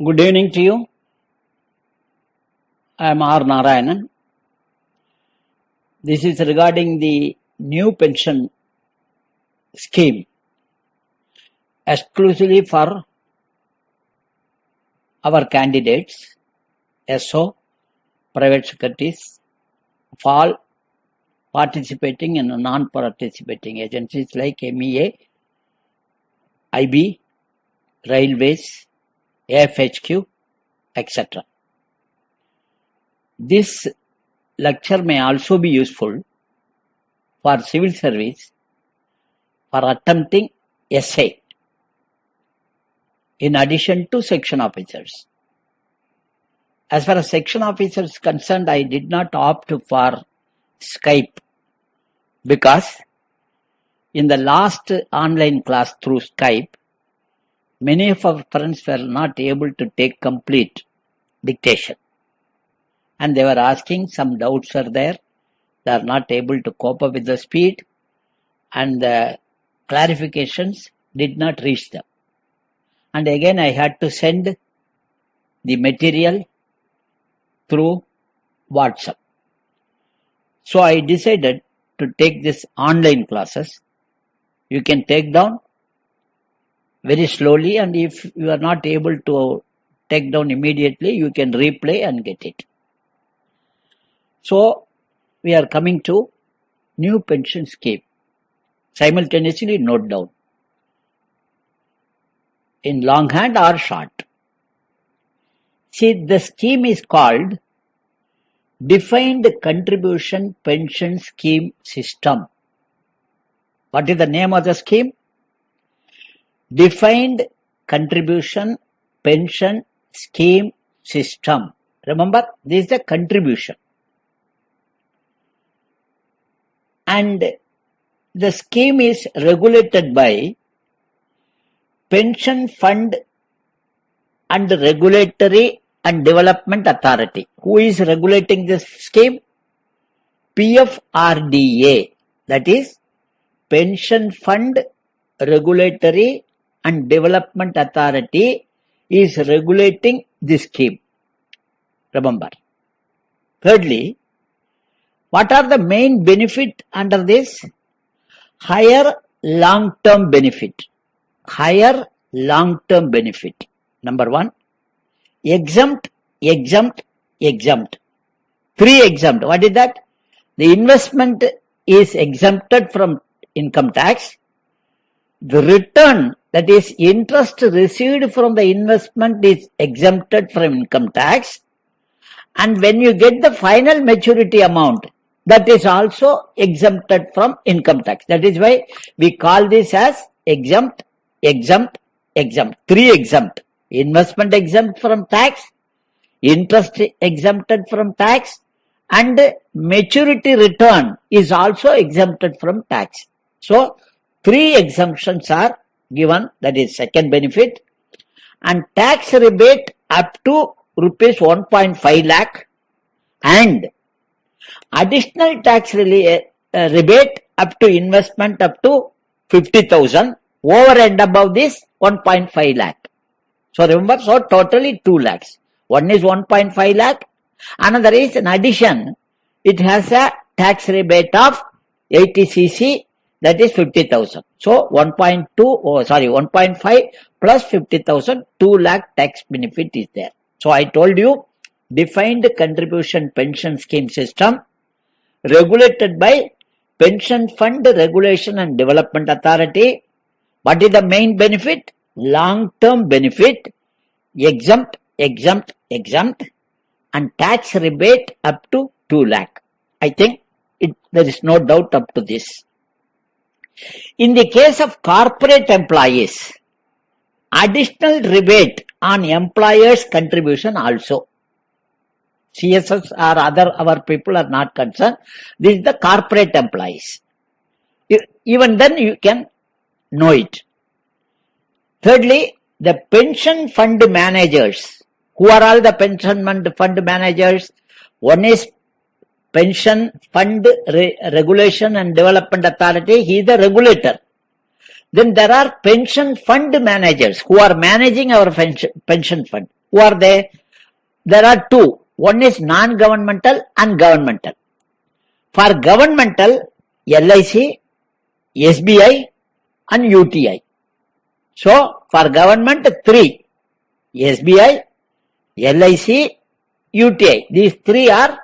Good evening to you. I am R. Narayanan. This is regarding the new pension scheme exclusively for our candidates, SO, private secretaries, of all participating and non-participating agencies like MEA, IB, Railways, AFHQ, etc. This lecture may also be useful for civil service for attempting essay in addition to section officers. As far as section officers is concerned, I did not opt for Skype because in the last online class through Skype, many of our friends were not able to take complete dictation. And they were asking, some doubts are there. They are not able to cope up with the speed and the clarifications did not reach them. And again, I had to send the material through WhatsApp. So I decided to take this online classes. You can take down very slowly, and if you are not able to take down immediately, you can replay and get it. So we are coming to new pension scheme. Simultaneously note down in longhand or short. See, the scheme is called Defined Contribution Pension Scheme System. What is the name of the scheme? Defined Contribution Pension Scheme System. Remember, this is the contribution. And the scheme is regulated by Pension Fund and Regulatory and Development Authority. Who is regulating this scheme? PFRDA, that is Pension Fund Regulatory and Development Authority is regulating this scheme. Remember. Thirdly, what are the main benefit under this? Higher long-term benefit. Higher long-term benefit. Number one, exempt. Three exempt. What is that? The investment is exempted from income tax. The return, that is interest received from the investment, is exempted from income tax. And when you get the final maturity amount, that is also exempted from income tax. That is why we call this as exempt. Three exempt. Investment exempt from tax, interest exempted from tax, and maturity return is also exempted from tax. So, three exemptions are given, that is second benefit, and tax rebate up to rupees 1.5 lakh and additional tax rebate up to investment up to 50,000 over and above this 1.5 lakh. So remember, so totally 2 lakhs. One is 1.5 lakh, another is in addition, it has a tax rebate of 80cc, that is 50,000. So 1.5 plus 50,000, 2 lakh tax benefit is there. So I told you, defined contribution pension scheme system regulated by Pension Fund Regulation and Development Authority. What is the main benefit? Long-term benefit, exempt, and tax rebate up to 2 lakh. I think there is no doubt up to this. In the case of corporate employees, additional rebate on employers' contribution also. CSS or other our people are not concerned. This is the corporate employees. Even then you can know it. Thirdly, the pension fund managers. Who are all the pension fund managers? One is Pension Fund Regulation and Development Authority. He is the regulator. Then there are pension fund managers who are managing our pension fund. Who are they? There are two. One is non-governmental and governmental. For governmental, LIC, SBI and UTI. So, for government, three. SBI, LIC, UTI. These three are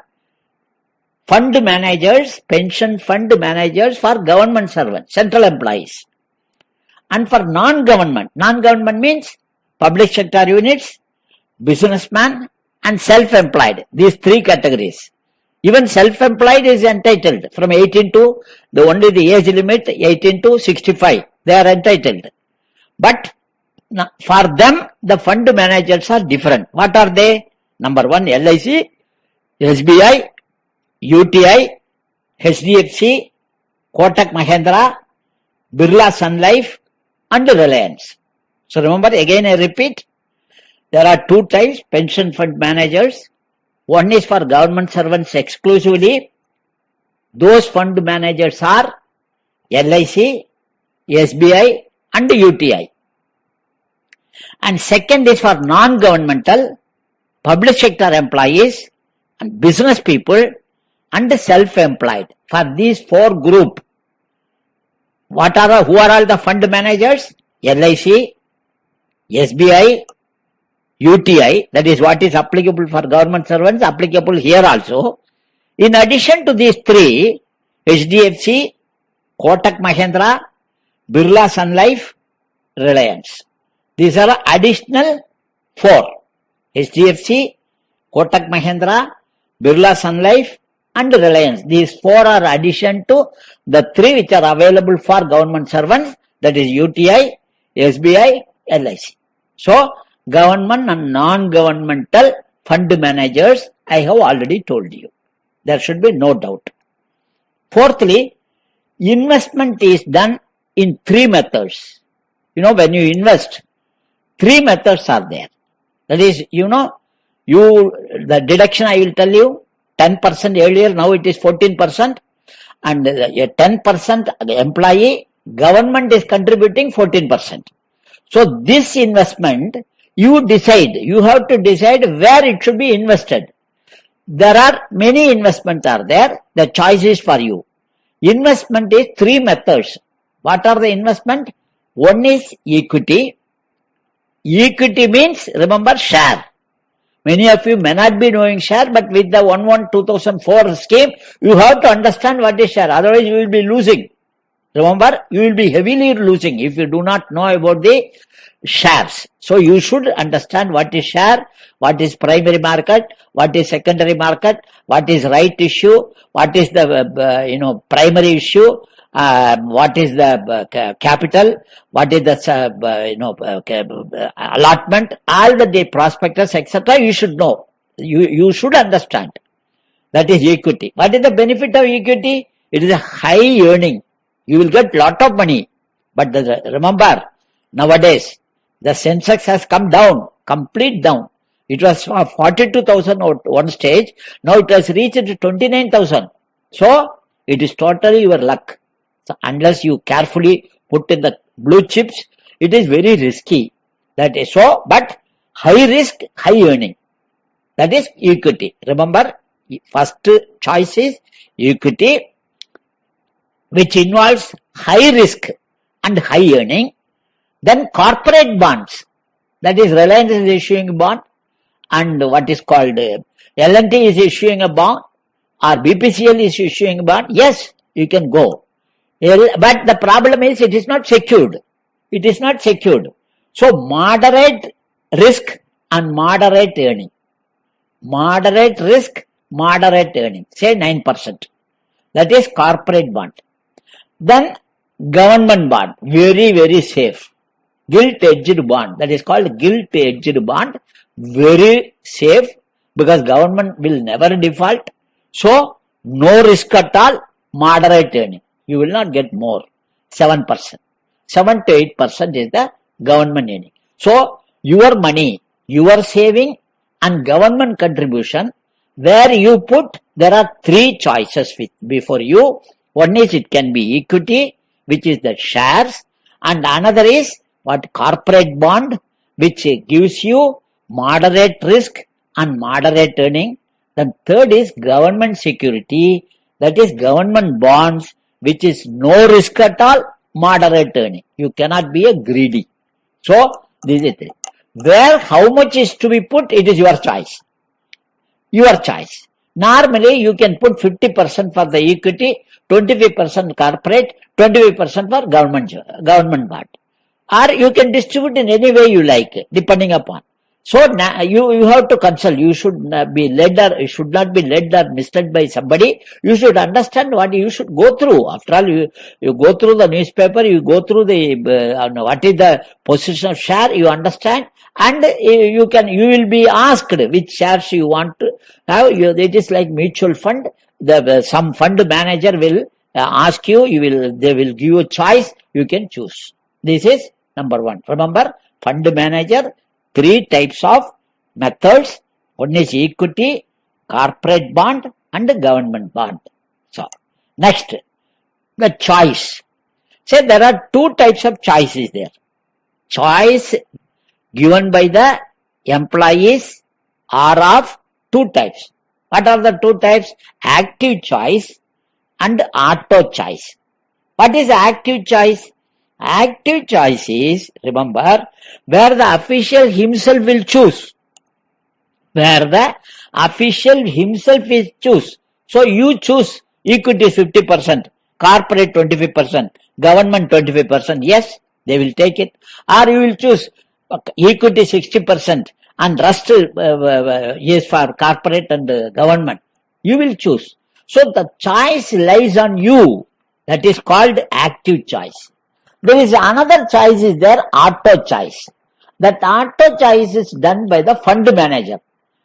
fund managers, pension fund managers for government servants, central employees. And for non-government means public sector units, businessman and self-employed. These three categories. Even self-employed is entitled from 18 to, only the age limit 18 to 65. They are entitled. But for them, the fund managers are different. What are they? Number one, LIC, SBI, UTI, HDFC, Kotak Mahindra, Birla Sun Life and Reliance. So remember, again I repeat, there are two types, pension fund managers. One is for government servants exclusively. Those fund managers are LIC, SBI and UTI. And second is for non-governmental, public sector employees and business people and self-employed. For these four group, who are all the fund managers? LIC, SBI, UTI, that is what is applicable for government servants, applicable here also. In addition to these three, HDFC, Kotak Mahindra, Birla Sun Life, Reliance. These are additional four. HDFC, Kotak Mahindra, Birla Sun Life and Reliance. These four are addition to the three which are available for government servants, that is UTI, SBI, LIC. So, government and non-governmental fund managers, I have already told you. There should be no doubt. Fourthly, investment is done in three methods. When you invest, three methods are there. That is, the deduction I will tell you, 10% earlier, now it is 14%. And a 10% employee, government is contributing 14%. So this investment, you have to decide where it should be invested. There are many investments are there. The choice is for you. Investment is three methods. What are the investment? One is equity. Equity means, remember, share. Many of you may not be knowing share, but with the 1/1/2004 scheme, you have to understand what is share. Otherwise, you will be losing. Remember, you will be heavily losing if you do not know about the shares. So you should understand what is share, what is primary market, what is secondary market, what is right issue, what is the primary issue, what is the capital, what is the allotment, all the prospectus, etc. You should know. You should understand. That is equity. What is the benefit of equity? It is a high earning. You will get lot of money. But remember, nowadays, the Sensex has come down, complete down. It was 42,000 at one stage. Now it has reached 29,000. So, it is totally your luck. So, unless you carefully put in the blue chips, it is very risky. That is so, but high risk, high earning. That is equity. Remember, first choice is equity, which involves high risk and high earning. Then corporate bonds, that is Reliance is issuing a bond, and what is called L&T is issuing a bond, or BPCL is issuing a bond. Yes, you can go. But the problem is it is not secured. It is not secured. So moderate risk and moderate earning. Moderate risk, moderate earning. Say 9%. That is corporate bond. Then government bond, very, very safe. Gilt-edged bond, that is called gilt-edged bond, very safe because government will never default. So, no risk at all, moderate earning. You will not get more, 7%. 7 to 8% is the government earning. So, your money, your saving and government contribution, where you put, there are three choices before you. One is it can be equity, which is the shares, and another is what corporate bond, which gives you moderate risk and moderate earning. Then third is government security, that is government bonds, which is no risk at all, moderate earning. You cannot be a greedy. So this is it. Where how much is to be put, it is your choice. Your choice. Normally you can put 50% for the equity, 25% corporate, 25% for government bond. Or you can distribute in any way you like, depending upon. So now you have to consult. You should be led or you should not be led or misled by somebody. You should understand what you should go through. After all, you go through the newspaper, you go through the what is the position of share, you understand, and you will be asked which shares you want to have. It is like mutual fund. Some fund manager will ask you. They will give you a choice. You can choose. This is number one. Remember, fund manager. 3 types of methods. One is equity, corporate bond, and government bond. So, next, the choice. Say there are 2 types of choices there. Choice given by the employees are of 2 types. What are the 2 types? Active choice and auto choice. What is active choice? Active choice is, remember, where the official himself will choose. Where the official himself is choose. So you choose equity 50%, corporate 25%, government 25%. Yes, they will take it. Or you will choose equity 60% and rest is for corporate and government. You will choose. So the choice lies on you. That is called active choice. There is another choice is there, auto choice. That auto choice is done by the fund manager.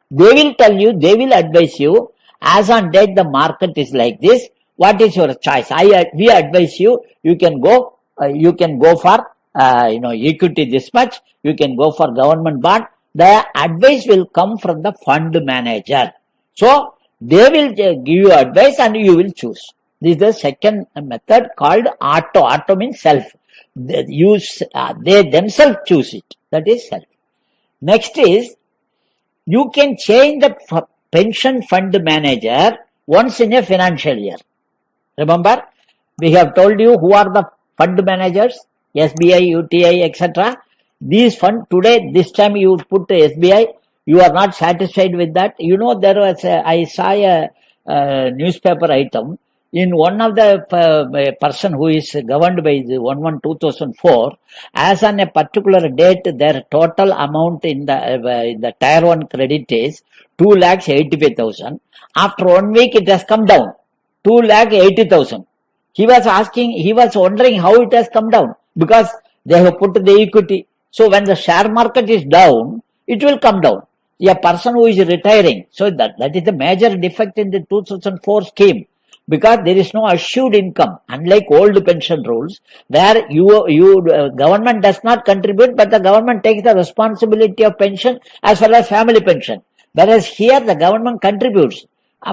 They will tell you, they will advise you, as on date the market is like this, what is your choice? We advise you, you can go for equity this much, you can go for government bond. The advice will come from the fund manager. So they will give you advice and you will choose. This is the second method called auto. Auto means self. They themselves choose it. That is self. Next is, you can change the pension fund manager once in a financial year. Remember, we have told you who are the fund managers, SBI, UTI, etc. These fund today, this time you put SBI, you are not satisfied with that. You know, I saw a newspaper item. In one of the person who is governed by the 1/1/2004, as on a particular date, their total amount in the Tier 1 credit is 2,85,000. After 1 week, it has come down 2,80,000. He was wondering how it has come down, because they have put the equity. So when the share market is down, it will come down. A person who is retiring, so that is the major defect in the 2004 scheme. Because there is no assured income, unlike old pension rules, where government does not contribute, but the government takes the responsibility of pension as well as family pension. Whereas here the government contributes,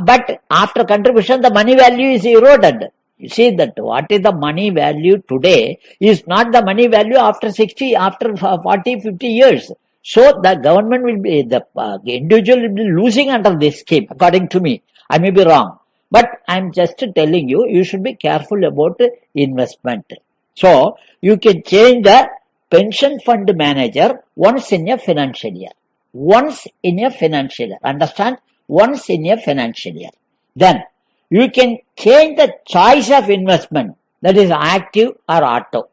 but after contribution the money value is eroded. You see that what is the money value today is not the money value after 40, 50 years. So the government will be, the individual will be losing under this scheme, according to me. I may be wrong. But I am just telling you, you should be careful about investment. So, you can change the pension fund manager once in a financial year. Once in a financial year. Understand? Once in a financial year. Then, you can change the choice of investment. That is active or auto.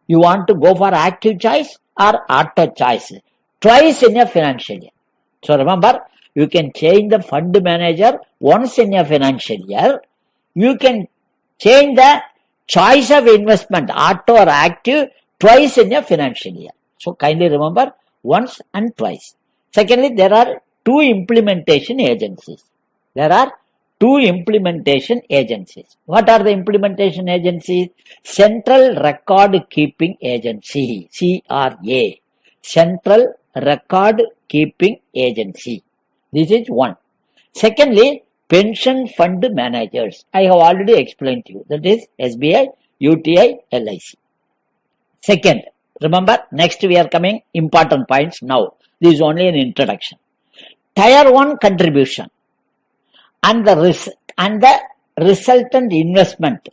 You want to go for active choice or auto choice. Twice in a financial year. So, remember, you can change the fund manager once in a financial year. You can change the choice of investment, auto or active, twice in a financial year. So kindly remember, once and twice. Secondly, there are 2 implementation agencies. There are 2 implementation agencies. What are the implementation agencies? Central Record Keeping Agency, CRA. Central Record Keeping Agency. This is one. Secondly, pension fund managers. I have already explained to you. That is SBI, UTI, LIC. Second, remember, next we are coming important points now. This is only an introduction. Tier 1 contribution and the resultant investment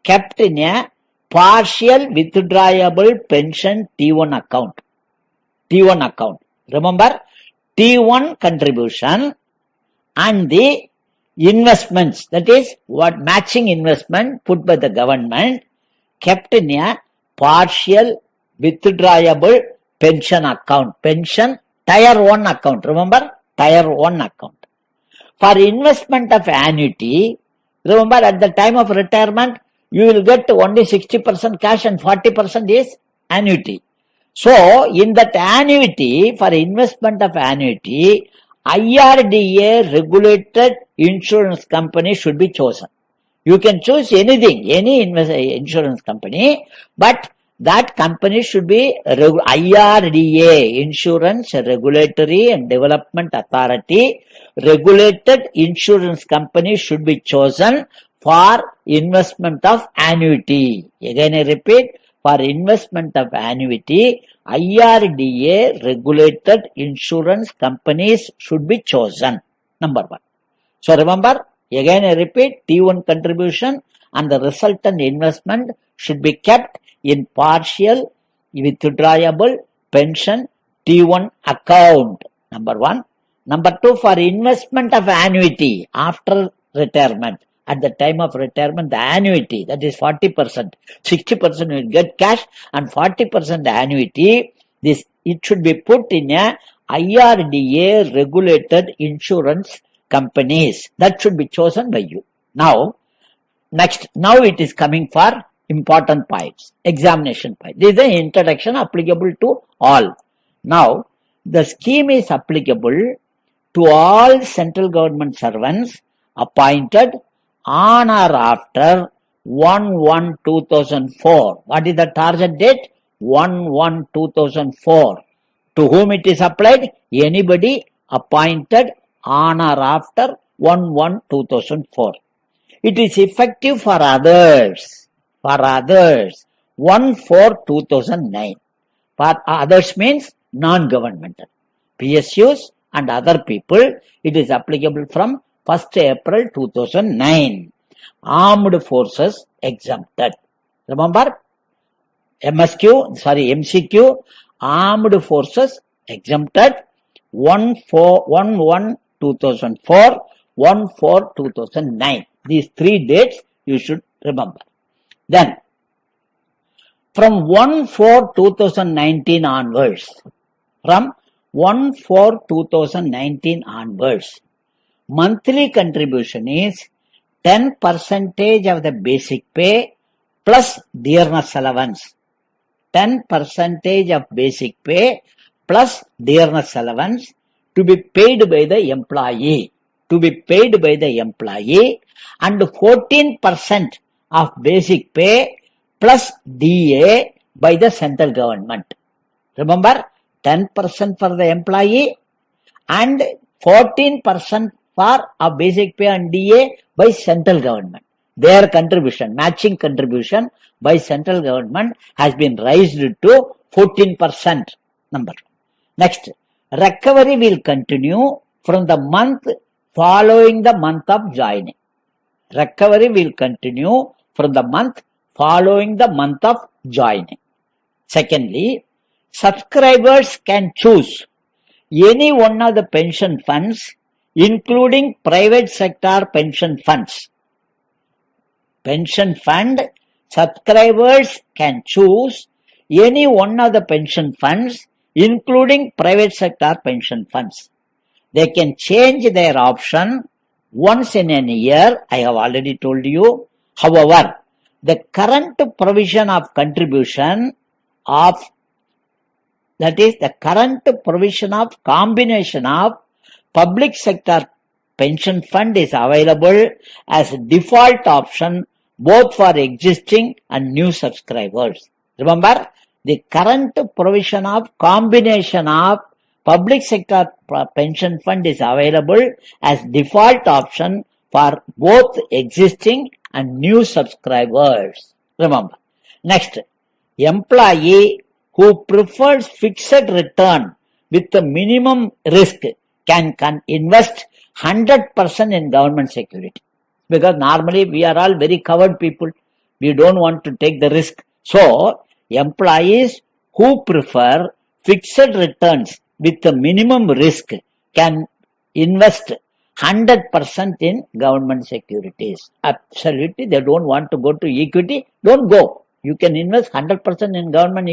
kept in a partial withdrawable pension T1 account. T1 account. Remember, T1 contribution and the investments, that is what matching investment put by the government, kept in a partial withdrawable pension account. Pension Tier 1 account. Remember, Tier 1 account. For investment of annuity, remember at the time of retirement, you will get only 60% cash and 40% is annuity. So, in that annuity, for investment of annuity, IRDA regulated insurance company should be chosen. You can choose anything, any insurance company, but that company should be IRDA, Insurance Regulatory and Development Authority. Regulated insurance company should be chosen for investment of annuity. Again I repeat, for investment of annuity, IRDA regulated insurance companies should be chosen. Number 1. So remember, again I repeat, T1 contribution and the resultant investment should be kept in partial withdrawable pension T1 account. Number 1. Number 2, for investment of annuity after retirement. At the time of retirement, the annuity, that is 40%. 60% will get cash and 40% annuity. It should be put in a IRDA regulated insurance companies. That should be chosen by you. Now it is coming for important points. Examination point. This is the introduction applicable to all. Now, the scheme is applicable to all central government servants appointed on or after 1/1/2004. What is the target date? 1/1/2004. To whom it is applied? Anybody appointed on or after 1/1/2004. It is effective for others. 1/4/2009. For others means non-governmental. PSUs and other people, it is applicable from 1st April 2009. Armed forces exempted. Remember, MCQ, armed forces exempted 1/1/2004, 1/4/2009. These 3 dates you should remember. Then, from 1/4/2019 onwards, monthly contribution is 10% of the basic pay plus dearness allowance. 10% of basic pay plus dearness allowance to be paid by the employee. And 14% of basic pay plus DA by the central government. Remember, 10% for the employee and 14% for a basic pay and DA by central government. Their contribution, matching contribution by central government has been raised to 14%. Number. Next, recovery will continue from the month following the month of joining. Recovery will continue from the month following the month of joining. Secondly, subscribers can choose any one of the pension funds, including private sector pension funds. Pension fund subscribers can choose any one of the pension funds, including private sector pension funds. They can change their option once in a year, I have already told you. However, the current provision of contribution of, that is the current provision of combination of public sector pension fund is available as default option both for existing and new subscribers. Remember, the current provision of combination of public sector pension fund is available as default option for both existing and new subscribers. Remember. Next, employee who prefers fixed return with the minimum risk can invest 100% in government security. Because normally we are all very covered people. We don't want to take the risk. So, employees who prefer fixed returns with the minimum risk can invest 100% in government securities. Absolutely, they don't want to go to equity. Don't go. You can invest 100% in government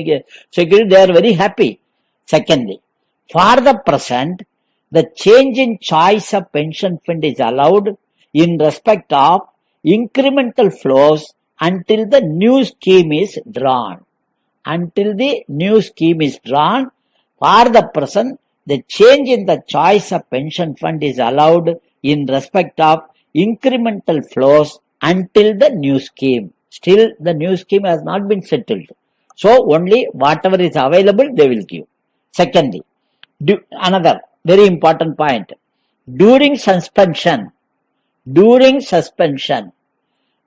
security. They are very happy. Secondly, for the present, the change in choice of pension fund is allowed in respect of incremental flows until the new scheme is drawn. Until the new scheme is drawn, for the present, the change in the choice of pension fund is allowed in respect of incremental flows until the new scheme. Still, the new scheme has not been settled. So, only whatever is available, they will give. Secondly, another very important point. During suspension,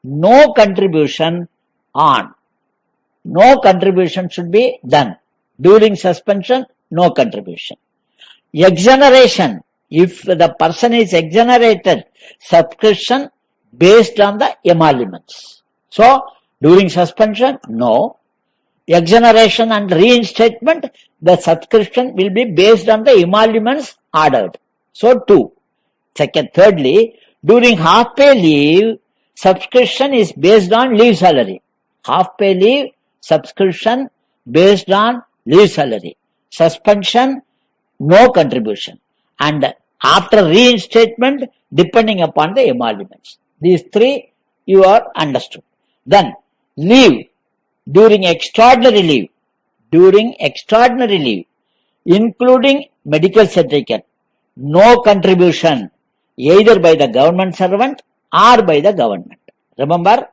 no contribution on. No contribution should be done. During suspension, no contribution. Exoneration. If the person is exonerated, subscription based on the emoluments. So, during suspension, no. Exoneration and reinstatement, the subscription will be based on the emoluments ordered. So, 2. Thirdly, during half-pay leave, subscription is based on leave salary. Half-pay leave, subscription based on leave salary. Suspension, no contribution. And after reinstatement, depending upon the emoluments. These 3 you are understood. Then, leave. During extraordinary leave, including medical certificate, no contribution either by the government servant or by the government. Remember,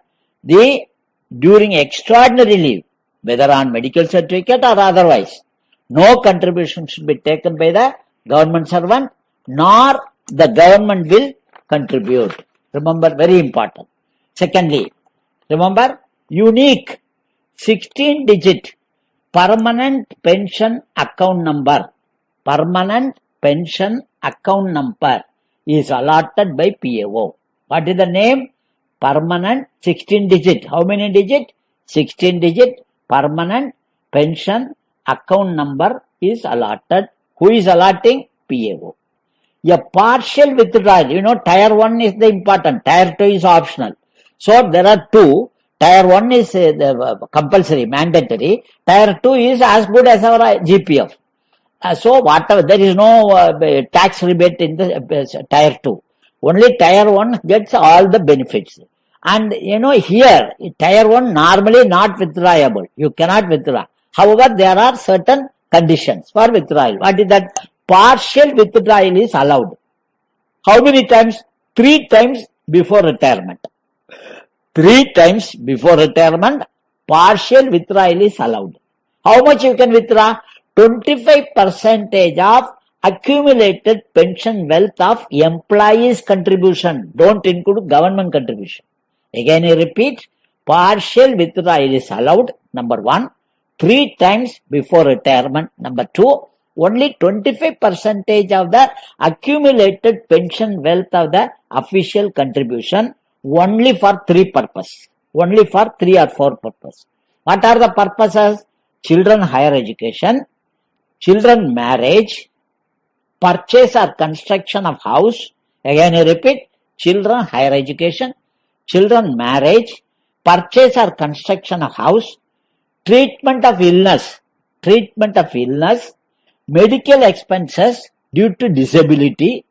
during extraordinary leave, whether on medical certificate or otherwise, no contribution should be taken by the government servant, nor the government will contribute. Remember, very important. Secondly, remember, unique 16-digit permanent pension account number is allotted by PAO. What is the name? Permanent 16-digit. How many digit? 16-digit permanent pension account number is allotted. Who is allotting? PAO. A partial withdrawal. Tier 1 is the important. Tier 2 is optional. So, there are 2. Tier 1 is compulsory, mandatory. Tier 2 is as good as our GPF. So, whatever, there is no tax rebate in the Tier 2. Only Tier 1 gets all the benefits. And, here, Tier 1 normally not withdrawable. You cannot withdraw. However, there are certain conditions for withdrawal. What is that? Partial withdrawal is allowed. How many times? 3 times before retirement. 3 times before retirement, partial withdrawal is allowed. How much you can withdraw? 25% of accumulated pension wealth of employees' contribution. Don't include government contribution. Again I repeat, partial withdrawal is allowed. Number 1. 3 times before retirement. Number 2. Only 25% of the accumulated pension wealth of the official contribution. Only for 3 purposes. Only for 3 or 4 purposes. What are the purposes? Children higher education, children marriage, purchase or construction of house. Again I repeat, children higher education, children marriage, purchase or construction of house, treatment of illness, medical expenses due to disability,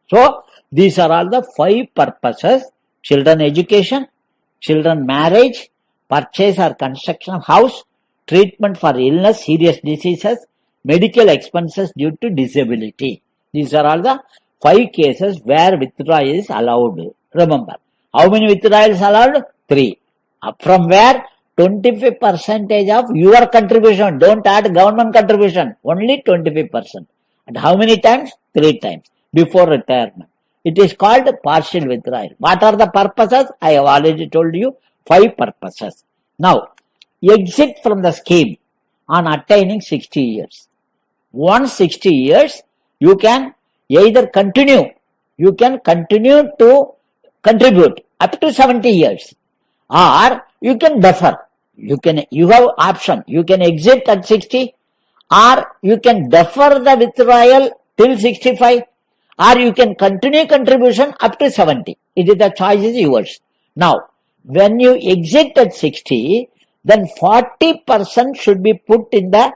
So, these are all the 5 purposes: children education, children marriage, purchase or construction of house, treatment for illness, serious diseases, medical expenses due to disability. These are all the 5 cases where withdrawal is allowed. Remember, how many withdrawals allowed? 3. From where? 25% of your contribution. Don't add government contribution. Only 25%. And how many times? 3 times. Before retirement. It is called partial withdrawal. What are the purposes? I have already told you 5 purposes. Now, exit from the scheme on attaining 60 years. Once 60 years, you can either continue to contribute up to 70 years, or you can defer. You have option. You can exit at 60, or you can defer the withdrawal till 65, or you can continue contribution up to 70. The choice is yours. Now, when you exit at 60, then 40% should be put in the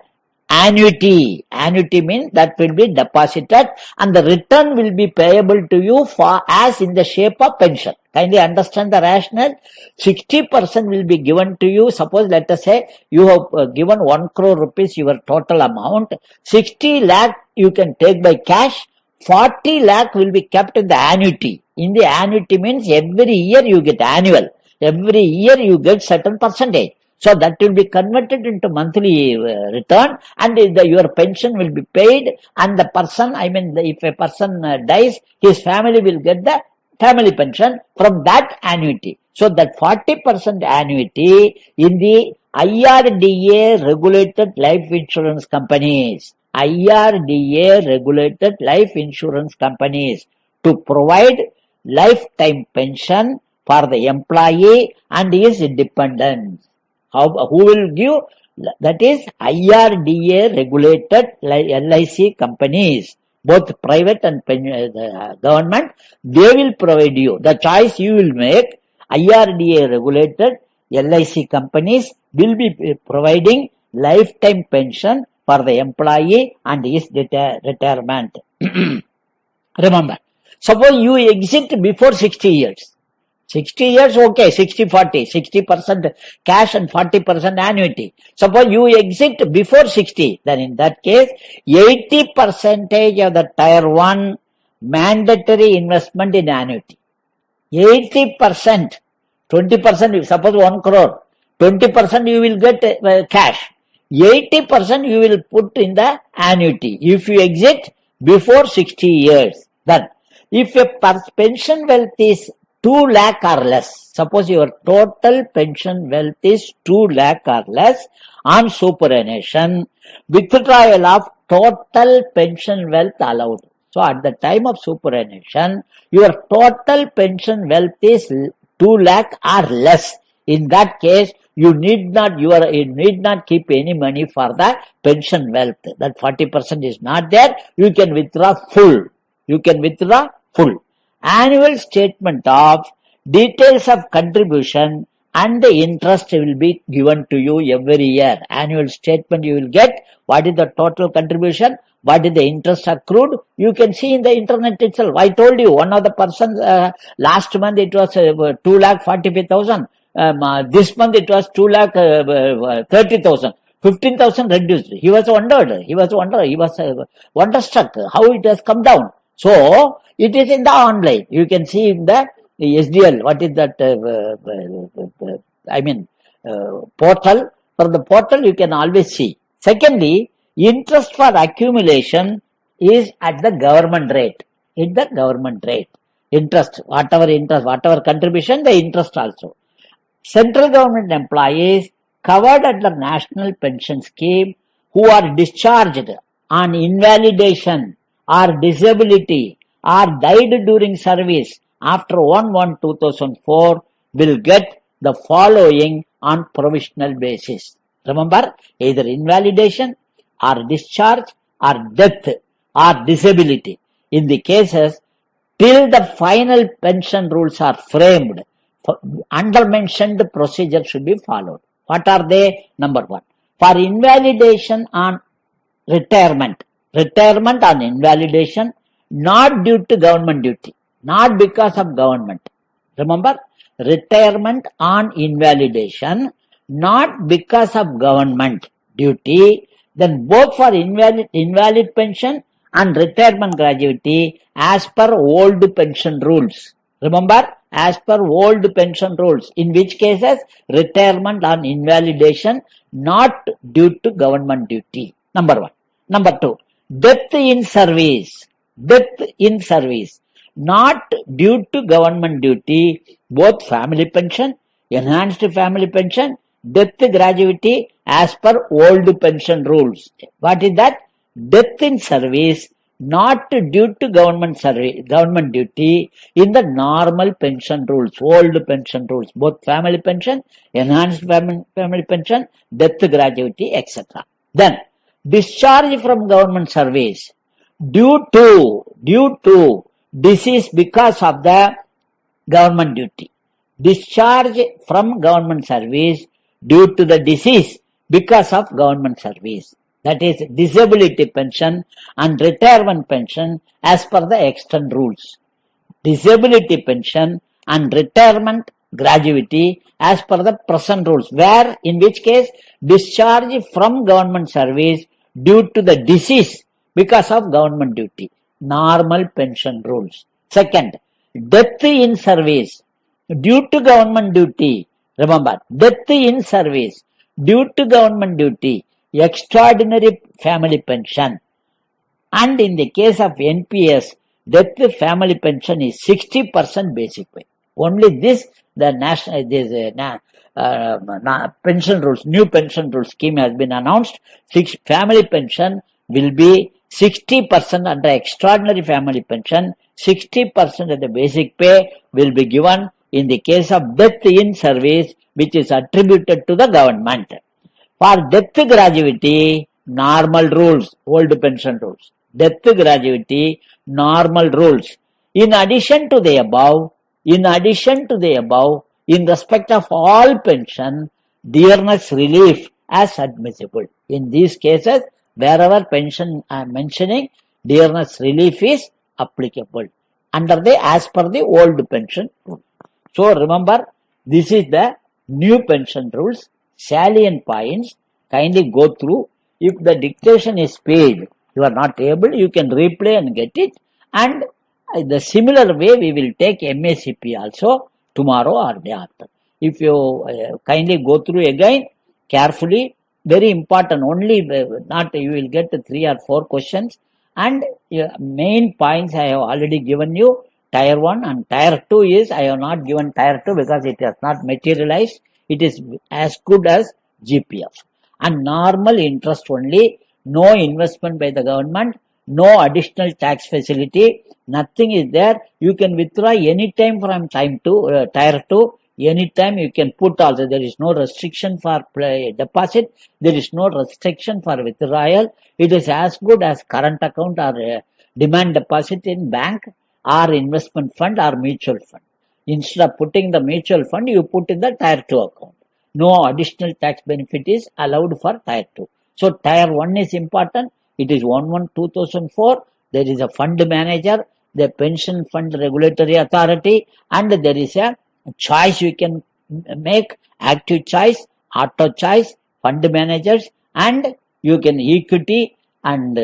annuity. Annuity means that will be deposited and the return will be payable to you as in the shape of pension. Kindly understand the rationale. 60% will be given to you. Suppose, let us say, you have given 1 crore rupees, your total amount. 60 lakh you can take by cash. 40 lakh will be kept in the annuity. In the annuity means every year you get annual. Every year you get certain percentage. So that will be converted into monthly return, and your pension will be paid, and the person, if a person dies, his family will get the family pension from that annuity. So that 40% annuity in the IRDA regulated life insurance companies. IRDA regulated life insurance companies to provide lifetime pension for the employee and his dependents. Who will give? That is IRDA regulated LIC companies, both private and government. They will provide you. The choice you will make. IRDA regulated LIC companies will be providing lifetime pension for the employee and his retirement. Remember, suppose you exit before 60 years. 60 years, okay, 60-40, 60% cash and 40% annuity. Suppose you exit before 60, then in that case, 80% of the tier 1 mandatory investment in annuity. 80%, 20%, suppose 1 crore, 20% you will get cash. 80% you will put in the annuity if you exit before 60 years. Then, if a pension wealth is 2 lakh or less, suppose your total pension wealth is 2 lakh or less, on superannuation, withdrawal of total pension wealth allowed. So at the time of superannuation, your total pension wealth is 2 lakh or less. In that case, you need not keep any money for the pension wealth. That 40% is not there. You can withdraw full. Annual statement of details of contribution and the interest will be given to you every year. Annual statement you will get. What is the total contribution? What is the interest accrued? You can see in the internet itself. I told you, one of the persons, last month it was 2,45,000. This month it was 2,30,000. 15,000 reduced. He was wondered. He was wonderstruck how it has come down. So, it is in the online. You can see in the SDL, what is that, portal. From the portal, you can always see. Secondly, interest for accumulation is at the government rate. Interest, whatever contribution, the interest also. Central government employees covered under National Pension Scheme who are discharged on invalidation or disability or died during service after 1/1/2004 will get the following on provisional basis. Remember, either invalidation or discharge or death or disability. In the cases, till the final pension rules are framed, undermentioned procedure should be followed. What are they? Number 1. For invalidation on retirement on invalidation, not due to government duty, not because of government. Remember, retirement on invalidation, not because of government duty, then both for invalid pension and retirement gratuity as per old pension rules. Remember, as per old pension rules, in which cases retirement on invalidation not due to government duty. Number 1. Number 2, death in service, not due to government duty, both family pension, enhanced family pension, death gratuity as per old pension rules. What is that? Death in service not due to government duty in the normal pension rules, old pension rules, both family pension, enhanced family pension, death gratuity, etc. Then discharge from government service due to disease because of the government duty. Discharge from government service due to the disease because of government service. That is disability pension and retirement pension as per the extant rules. Disability pension and retirement gratuity as per the present rules, where in which case discharge from government service due to the disease because of government duty. Normal pension rules. Second, death in service due to government duty. Remember, death in service due to government duty, extraordinary family pension. And in the case of NPS, death family pension is 60% basic pay. Only this, the national, pension rules, new pension rules scheme has been announced. Family pension will be 60% under extraordinary family pension, 60% of the basic pay will be given in the case of death in service, which is attributed to the government. For death gratuity, normal rules, old pension rules. Death gratuity, normal rules. In addition to the above, in respect of all pension, dearness relief as admissible. In these cases, wherever pension I am mentioning, dearness relief is applicable under as per the old pension rule. So remember, this is the new pension rules. Salient points, kindly go through. If the dictation is paid, you are not able, you can replay and get it. And the similar way we will take MACP also tomorrow or day after. If you kindly go through again carefully, very important, only not you will get 3 or 4 questions, and main points I have already given you. Tier 1 and Tier 2 is, I have not given Tier 2 because it has not materialized. It is as good as GPF. And normal interest only, no investment by the government, no additional tax facility, nothing is there. You can withdraw anytime from Tier 2, anytime you can put also. There is no restriction for deposit, there is no restriction for withdrawal. It is as good as current account or demand deposit in bank or investment fund or mutual fund. Instead of putting the mutual fund, you put in the Tier 2 account. No additional tax benefit is allowed for Tier 2. So Tier 1 is important. It is 1/1/2004. There is a fund manager, the pension fund regulatory authority, and there is a choice you can make, active choice, auto choice, fund managers, and you can equity and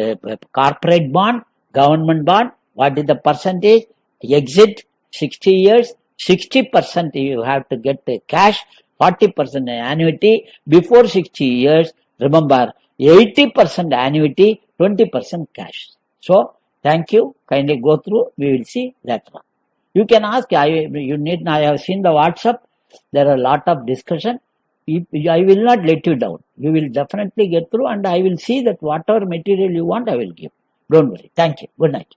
corporate bond, government bond. What is the percentage? Exit 60 years, 60% you have to get cash, 40% annuity. Before 60 years, remember 80% annuity, 20% cash. So, thank you. Kindly go through. We will see later on. You can ask. I have seen the WhatsApp. There are a lot of discussion. I will not let you down. You will definitely get through, and I will see that whatever material you want, I will give. Don't worry. Thank you. Good night.